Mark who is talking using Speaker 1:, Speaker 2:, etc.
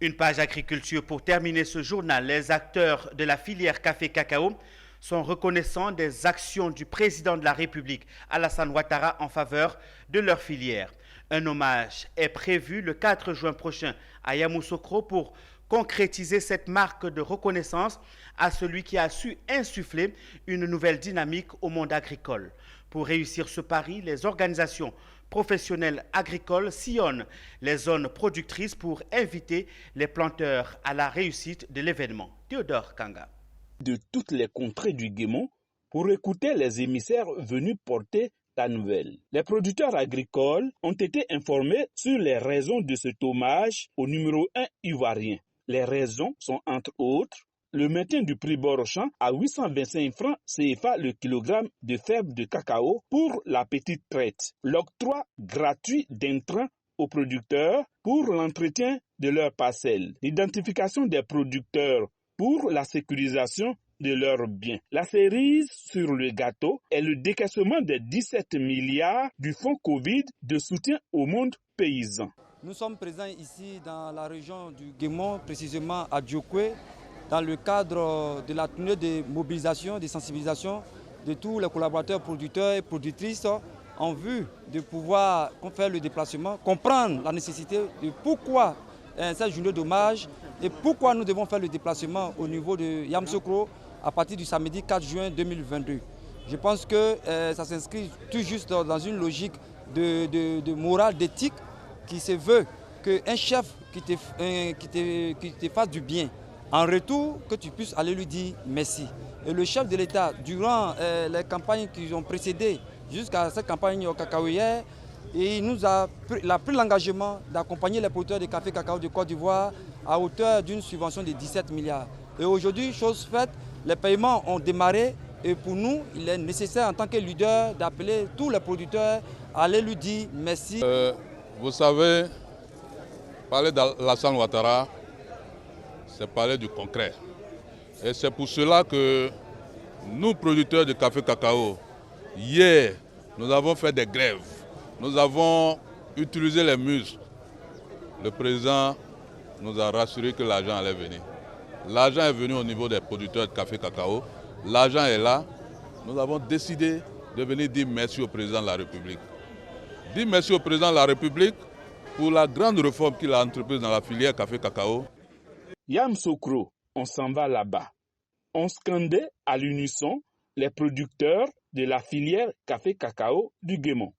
Speaker 1: Une page agriculture pour terminer ce journal. Les acteurs de la filière café-cacao sont reconnaissants des actions du président de la République, Alassane Ouattara, en faveur de leur filière. Un hommage est prévu le 4 juin prochain à Yamoussoukro pour concrétiser cette marque de reconnaissance à celui qui a su insuffler une nouvelle dynamique au monde agricole. Pour réussir ce pari, les organisations professionnelles agricoles sillonnent les zones productrices pour inviter les planteurs à la réussite de l'événement. Théodore Kanga.
Speaker 2: De toutes les contrées du Guémon pour écouter les émissaires venus porter la nouvelle. Les producteurs agricoles ont été informés sur les raisons de cet hommage au numéro 1 ivoirien. Les raisons sont entre autres le maintien du prix Borochan à 825 francs CFA le kilogramme de fèves de cacao pour la petite traite, l'octroi gratuit d'intrants aux producteurs pour l'entretien de leurs parcelles, l'identification des producteurs pour la sécurisation de leurs biens. La cerise sur le gâteau est le décaissement des 17 milliards du fonds Covid de soutien au monde paysan.
Speaker 3: Nous sommes présents ici dans la région du Guémon, précisément à Djokwe, dans le cadre de la tournée de mobilisation, de sensibilisation de tous les collaborateurs, producteurs et productrices en vue de pouvoir faire le déplacement, comprendre la nécessité de pourquoi cette journée d'hommage et pourquoi nous devons faire le déplacement au niveau de Yamoussoukro à partir du samedi 4 juin 2022. Je pense que ça s'inscrit tout juste dans une logique de morale, d'éthique qui se veut qu'un chef qui te fasse du bien, en retour que tu puisses aller lui dire merci. Et le chef de l'État, durant les campagnes qui ont précédé jusqu'à cette campagne cacaoyère, il a pris l'engagement d'accompagner les producteurs de café cacao de Côte d'Ivoire à hauteur d'une subvention de 17 milliards. Et aujourd'hui, chose faite, les paiements ont démarré et pour nous, il est nécessaire en tant que leader d'appeler tous les producteurs à aller lui dire merci.
Speaker 4: Vous savez, parler d'Alassane Ouattara, c'est parler du concret. Et c'est pour cela que nous, producteurs de café cacao, hier, nous avons fait des grèves. Nous avons utilisé les muscles. Le président nous a rassuré que l'argent allait venir. L'argent est venu au niveau des producteurs de café cacao. L'argent est là. Nous avons décidé de venir dire merci au président de la République. Dire merci au président de la République pour la grande réforme qu'il a entreprise dans la filière café cacao.
Speaker 2: Yamoussoukro, on s'en va là-bas. On scandait à l'unisson les producteurs de la filière café cacao du Guémon.